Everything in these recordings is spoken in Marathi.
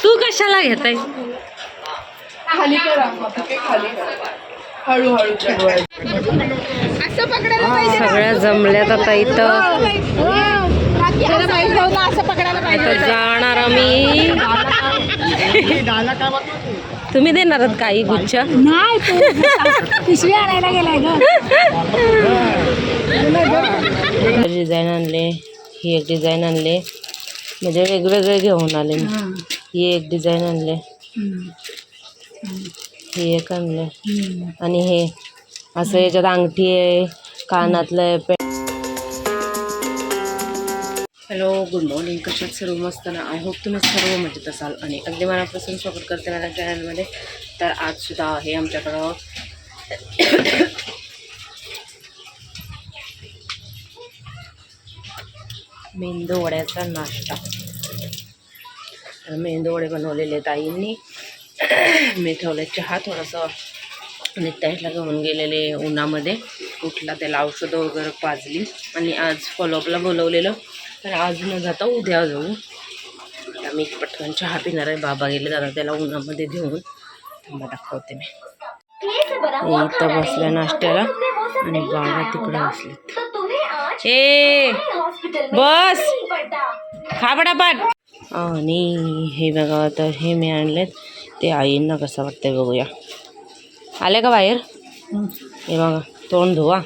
तू कशाला घेताय? खाली करा, खाली करा, हळूहळू असं पकडायला पाहिजे. सगळ्या जमल्यात आता इथं. असं पकडायला पाहिजे. आता जाणार आम्ही. तुम्ही देणार काही गुच्छ? नाही, पिशवी आणायला गेलाय ग. डिझाईन आणले, ही एक डिझाईन आणले, म्हणजे वेगवेगळे घेऊन आले मी. ही एक डिझाईन आणले, ही एक आणले, आणि हे असं याच्यात अंगठी आहे, कानातलं आहे. Hello, good morning. कशात सर्व मस्त ना? आय होप तुम्ही सर्व मजेत असाल आणि अगदी मनापासून स्वागत करते माझ्या चॅनलमध्ये. तर आजसुद्धा आहे आमच्याकडं मेंदू वड्याचा नाश्ता. तर मेंदू वडे बनवलेले आहेत आईंनी. मी ठेवले चहा थोडंसं नित्याला घेऊन गेलेले उन्हामध्ये. उठला, त्याला औषधं वगैरे पाजली आणि आज फॉलोअपला बोलवलेलं. तर आज न जाता उद्या जाऊ. मी पटकन चहा पिणार आहे. बाबा गेले दादा त्याला उन्हामध्ये घेऊन. थांबा दाखवते मी. इथं बसल्या नाश्त्याला आणि बाबा तिकडे बसलेत. ए बस, खा पटापट. आणि हे बघा, तर हे मी आणलेत. ते आईंना कसं वाटतंय बघूया. आले का बाहेर? हे बघा, तोंड धुवा.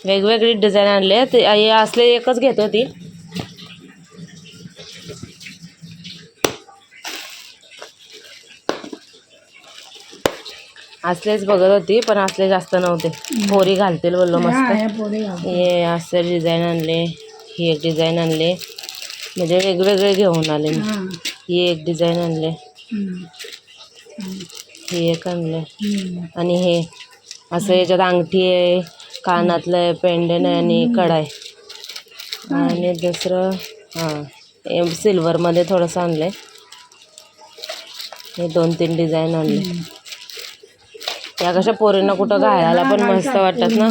वेगवेगळी डिझाईन आणले. ते आई असले एकच घेत होती. असलेच बघत होती, पण असले जास्त नव्हते. पोरी घालतील बोललो मस्त. हे असं डिझाईन आणले, ही एक डिझाईन आणले, म्हणजे वेगवेगळे घेऊन आले मी. ही एक डिझाईन आणले, ही एक आणले, आणि हे असं याच्यात अंगठी आहे, कानातलं आहे, पेंडन आहे आणि कडाय. आणि दुसरं हां सिल्वरमध्ये थोडंसं आणलं आहे. हे 2-3 डिझाईन आणले. त्या कशा पोरींना कुठं घालायला पण मस्त वाटतात ना.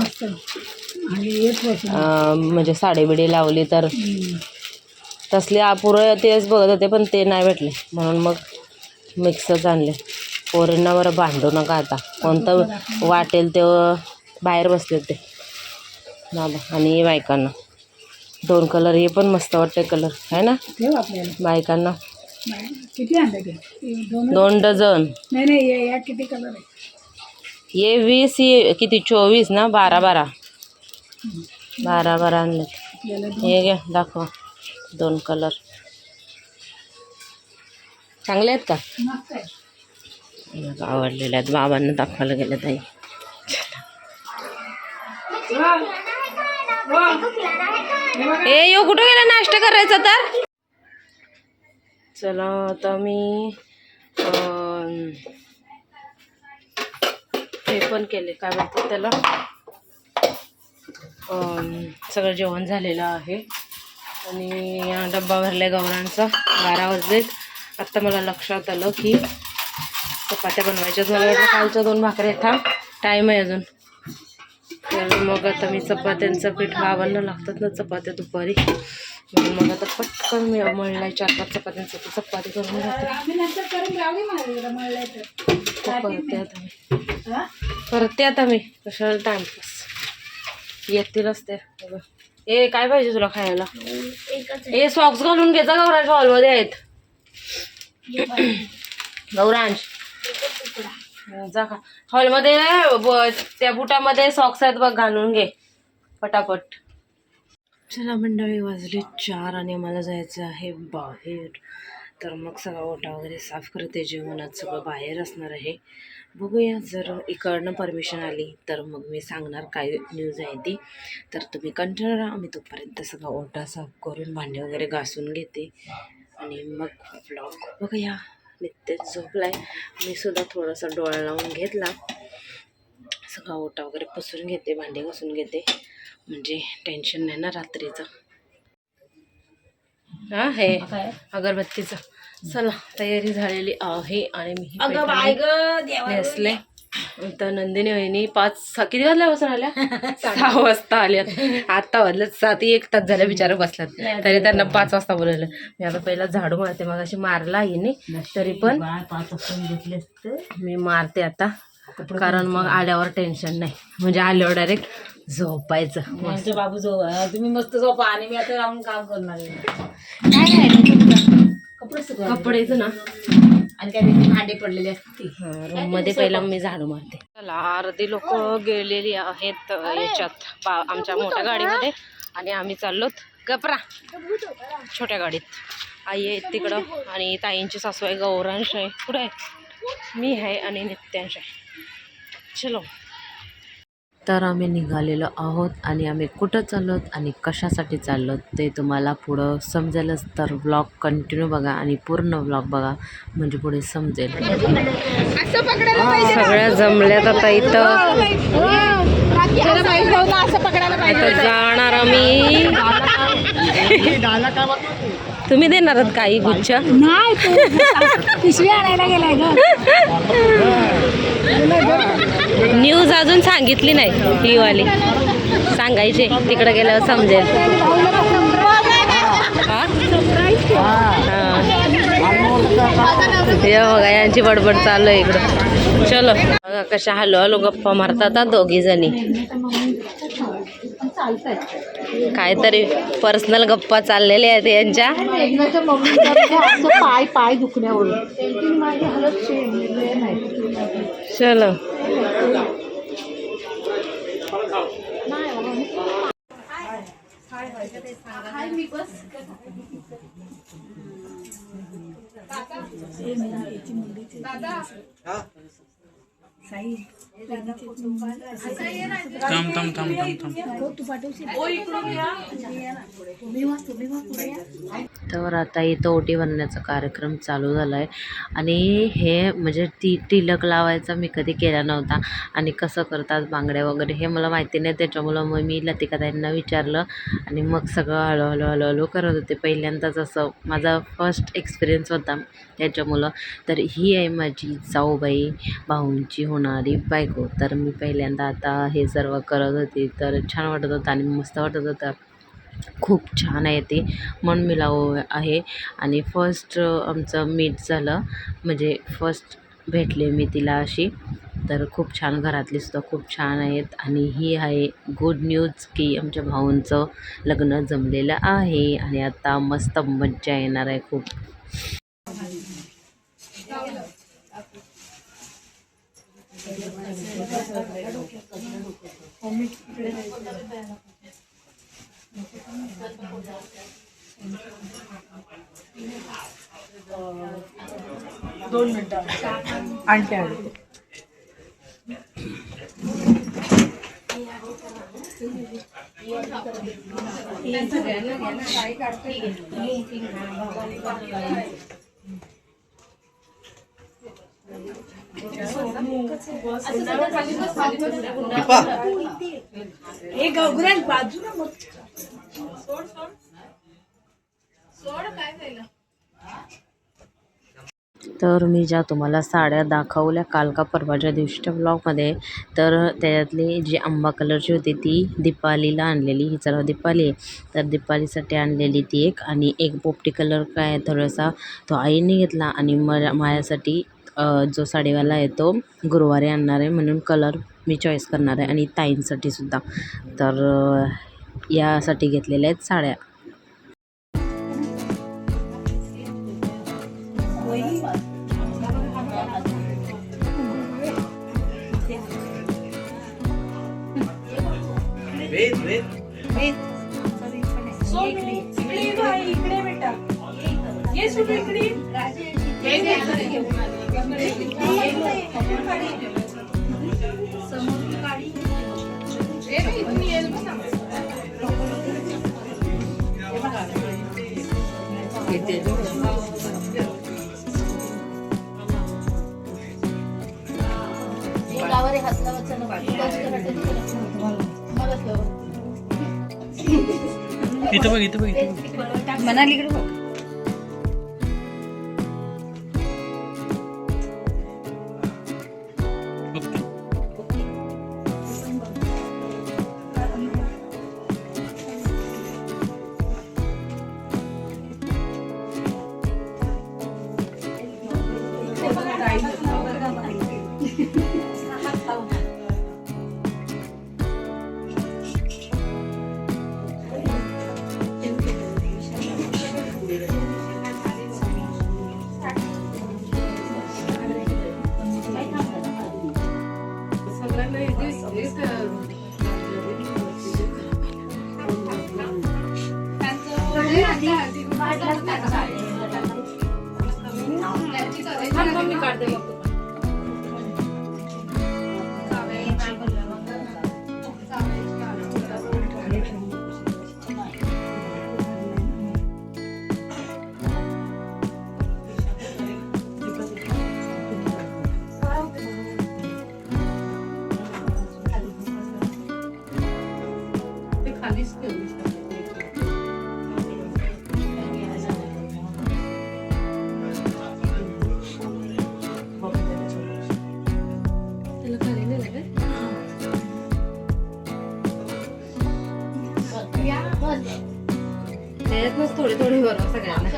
म्हणजे साडी बिडी लावली तर. तसले पुरं तेच बघत होते, पण ते नाही भेटले, म्हणून मग मिक्सच आणले. पोरींना बरं भांडू नका आता, कोणतं वाटेल ते बाहेर बसले ते बाबा. आणि बायकांना 2 कलर, हे पण मस्त वाटते कलर आहे ना बायकांना. किती आणले ते? 2 डझन. नाही, या किती कलर आहे? ये 20, ये किती 24 ना, 12 आणले. हे घ्या, दाखवा. 2 कलर चांगले आहेत का? आवडलेले आहेत. बाबांना दाखवायला गेले ताई. ए यो कुठं गेला नाश्ता करायचा? तर चला आता मी हे पण केले, काय म्हणतात त्याला, सगळं जेवण झालेलं आहे. आणि डब्बा भरला गौरांचा. 12 वाजलेत. आत्ता मला लक्षात आलं की चपात्या बनवायच्या. मला वाटलं कालच्या 2 भाकऱ्या थांब, टाईम आहे अजून. तर मग आता मी चपात्यांचं पीठ, बाबांना लागतात ना चपात्या दुपारी, म्हणून मग आता पटकन मी मळलाय 4-5 चपात्यांचं. तर चपाती करून जाते. करते आता मी. कशाला टाइमपास, येतीलच ते. ए काय पाहिजे तुला खायला? ए सॉक्स घालून घे जा, गौरांश हॉलमध्ये आहेत. गौरांश जा का हॉलमध्ये, त्या बुटामध्ये सॉक्स आहेत बघ, घालून घे पटापट. चला मंडळी, वाजले 4 आणि मला जायचं आहे बाहेर. तर मग सगळा ओटा वगैरे साफ करते. जेवणात सगळं बाहेर असणार आहे. बघूया, जर इकडनं परमिशन आली तर मग मी सांगणार काय न्यूज आहे ती. तर तुम्ही कंटिन्यू राहा. मी तोपर्यंत सगळा ओटा साफ करून भांडे वगैरे घासून घेते आणि मग ब्लॉग बघूया. नित्य झोपलाय. मी सुद्धा थोडासा डोळा लावून घेतला. सगळा ओटा वगैरे पुसून घेते, भांडे घासून घेते, म्हणजे टेन्शन नाही ना रात्रीचं. हा हे अगरबत्तीचं. चला, तयारी झालेली आहे आणि मी नेसले. तर नंदिनी वहिनी किती वाजल्यापासून आल्या 6 वाजता आल्यात. आता वाजलं 7, 1 तास झालं बिचारा बसल्यात, तरी त्यांना 5 वाजता बोलवलं. मी आता पहिला झाडू मारते, मग अशी मारला हिने, तरी पण 5 वाजता घेतले असते मी मारते आता, कारण मग आल्यावर टेन्शन नाही, म्हणजे आल्यावर डायरेक्ट झोपायचं. माझ्या बाबू तुम्ही मस्त झोपा आणि मी आता राहून काम करणार आहे. कपडेच ना, आणि काय भांडे पडलेले असते रूम मध्ये पहिला मी झाडू मारते. चला, अर्धी लोक गेलेली आहेत याच्यात आमच्या मोठ्या गाडीमध्ये, आणि आम्ही चाललोत गपरा छोट्या गाडीत. आई आहे तिकडं, आणि ताईंची सासू आहे, गौरांश आहे, कुठे आहे, मी आहे, आणि नित्यांश आहे. चलो, तर आम्ही निघालेलो आहोत, आणि आम्ही कुठं चाललोत आणि कशासाठी चाललोत ते तुम्हाला पुढं समजेलच. तर ब्लॉग कंटिन्यू बघा आणि पूर्ण ब्लॉग बघा, म्हणजे पुढे समजेल. सगळ्या जमल्यात आता इथं. आता जाणार आम्ही. तुम्ही देणार आहात काही गुच्छ? नाही, पिशवी आणायला गेलाय ग. न्यूज अजून सांगितली नाही ही वाली, सांगायचे तिकडे गेल्यावर समजेल. हे बघा यांची बडबड चालू आहे इकडं. चलो बघा कशा हलो हलो गप्पा मारतात दोघी जणी, काहीतरी पर्सनल गप्पा चाललेल्या आहेत यांच्या. पाय दुखण्यावरून चलो, तर आता इथं ओटी भरण्याचा कार्यक्रम चालू झाला आहे, आणि हे म्हणजे तिलक लावायचा मी कधी केला नव्हता, आणि कसं करतात बांगड्या वगैरे हे मला माहिती नाही, त्याच्यामुळं मग मी लतिकाताईंना विचारलं, आणि मग सगळं हळूहळू करत होते. पहिल्यांदाच असं माझा फर्स्ट एक्सपिरियन्स होता त्याच्यामुळं. तर ही आहे माझी जाऊबाई, भाऊंची होणारी बायको. तर मी पहिल्यांदा आता हे सर्व करत होते, तर छान वाटत होतं आणि मस्त वाटत होतं. खूप छान आहे ते, मन मिळावं आहे. आणि फर्स्ट आमचं मीट झालं, म्हणजे फर्स्ट भेटले मी तिला अशी. तर खूप छान, घरातली सुद्धा खूप छान आहेत. आणि ही आहे गुड न्यूज की आमच्या भाऊंचं लग्न जमलेलं आहे, आणि आता मस्त मज्जा येणार आहे खूप. दोन मिनिटं आणते. बाजूला तर मी ज्या तुम्हाला साड्या दाखवल्या काल का परवाच्या दिवशीच्या ब्लॉगमध्ये, तर त्याच्यातली जी आंबा कलरची होती ती दीपालीला आणलेली. हिचं नाव दीपाली आहे, तर दीपालीसाठी आणलेली ती एक. आणि एक पोपटी कलर काय थोडासा तो आईने घेतला, आणि माझ्यासाठी जो साडीवाला आहे तो गुरुवारी आणणार आहे, म्हणून कलर मी चॉईस करणार आहे, आणि ताईंसाठी सुद्धा. तर यासाठी घेतलेल्या आहेत साड्या. इथं बघ मनालीकडे बघ. ओके. मी काढते मग. त्याच्यातनंच थोडे थोडे बरं सगळ्यांना.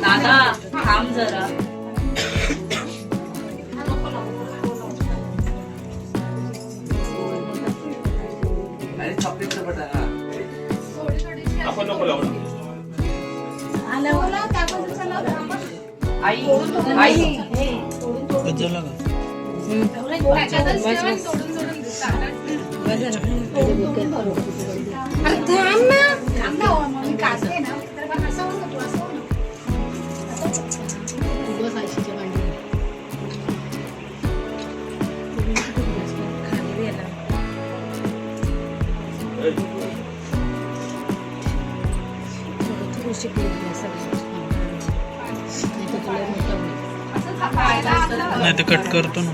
दादा थांब जरा. नाही तर कट करतो ना.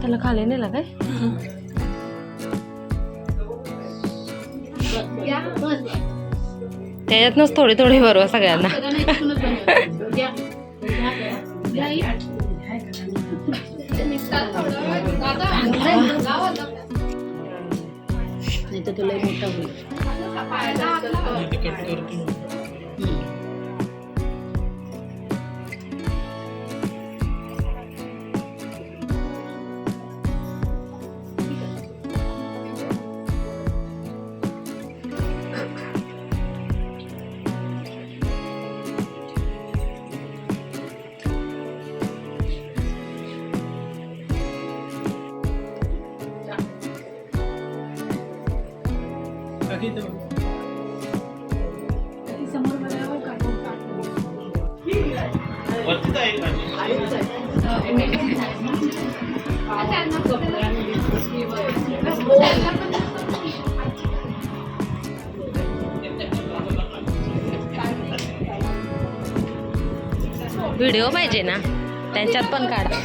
त्याला खाली नेला काय? त्याच्यातनंच थोडे थोडे बरोबर सगळ्यांना. नाही तर तुला मोठा होईल. कट करतो ना. व्हिडिओ पाहिजे ना, त्यांच्यात पण काढा.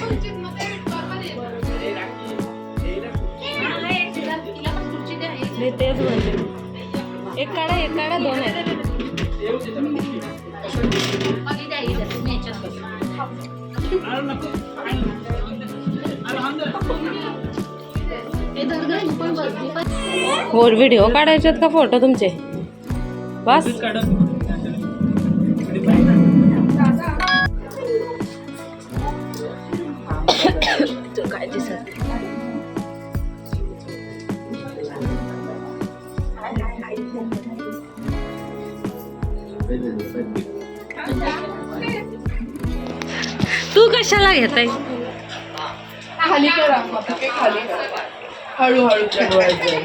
तेच म्हणजे एक काढा दोन आहेत. व्हिडिओ काढायचे का फोटो तुमचे? बस काय दिसत तू कशाला घेताय? खाली करा, खाली करा, हळूहळू चढवायचं.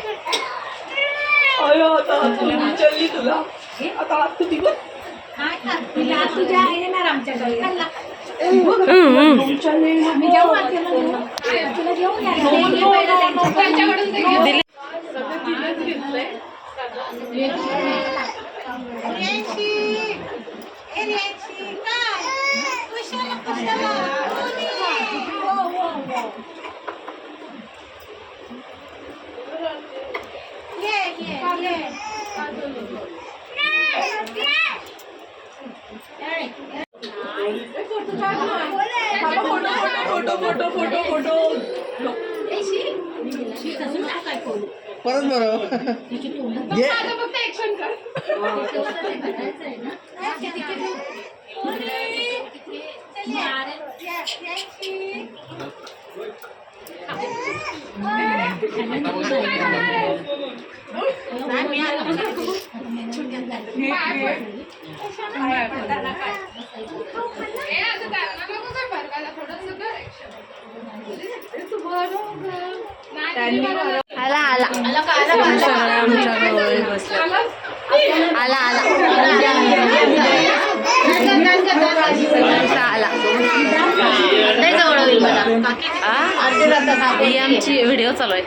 अयो आता चलली तुला आता हात तू तिकडे तुझ्या आहे ना आमच्याकडे फोटो फोटो फोटो फोटो परत बरोबर घे. फक्त ऍक्शन कर. आला आला सगळ्या आमच्या जवळ बसले. आला आला आला लय जवळ होईल मला. ही आमची व्हिडिओ चालू आहे.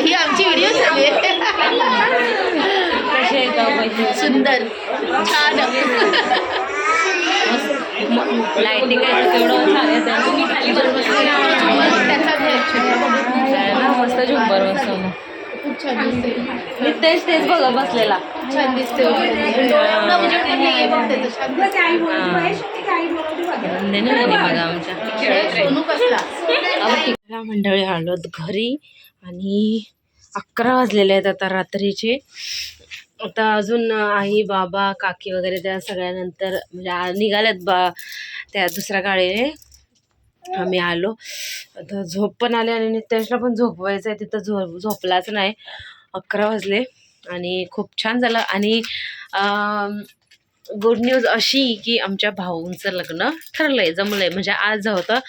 ही आमची व्हिडिओ चालू आहे. कशी आहे का बाई? सुंदर छान लाईटिंग आहे तेवढं मस्त झुंबर बसवलं. मी तेच बघा बसलेला छान दिसते. बघा आमच्या मंडळी आलोत घरी आणि 11 वाजलेले आहेत आता रात्रीचे. आता अजून आई बाबा काकी वगैरे त्या सगळ्यानंतर म्हणजे निघाल्यात त्या दुसऱ्या गाडीने. आम्ही आलो आता झोप पण आली आणि नितेशला पण झोपवायचं आहे. तिथं झोपलाच नाही. 11 वाजले आणि खूप छान झालं. आणि गुड न्यूज अशी की आमच्या भाऊंचं लग्न ठरलंय, जमलंय. म्हणजे आज होतं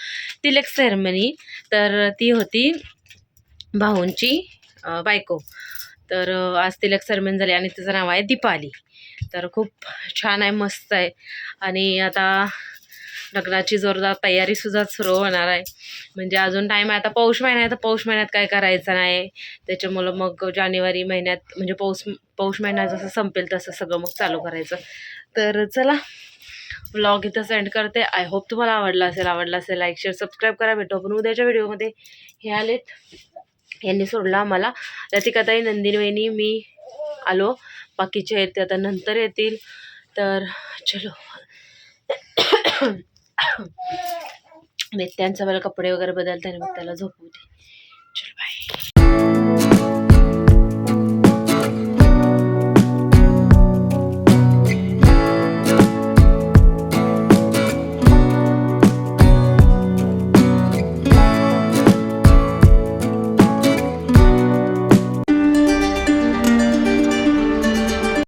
तिलक सेरेमनी, तर ती होती भाऊंची बायको. तर आज तिलक सेरेमनी झाली आणि तिचं नाव आहे दीपाली. तर खूप छान आहे, मस्त आहे. आणि आता लग्नाची जोरदार तयारीसुद्धा सुरू होणार आहे. म्हणजे अजून टाईम आहे. आता पौष महिना आहे, तर पौष महिन्यात काय करायचं नाही, त्याच्यामुळं मग जानेवारी महिन्यात म्हणजे पौष महिना जसं संपेल तसं सगळं मग चालू करायचं. तर चला व्लॉग इथं सेंड करते. आय होप तुम्हाला आवडला असेल लाईक शेअर सबस्क्राईब करा. भेटू आपण उद्याच्या व्हिडिओमध्ये. हे आलेत, यांनी सोडला आम्हाला, लतिकाताई, नंदिनी वहिनी, मी आलो. बाकीचे आहेत ते आता नंतर येतील. तर चलो त्यांचं मला कपडे वगैरे बदलते आणि मग त्याला झोपवते. चलो बाय.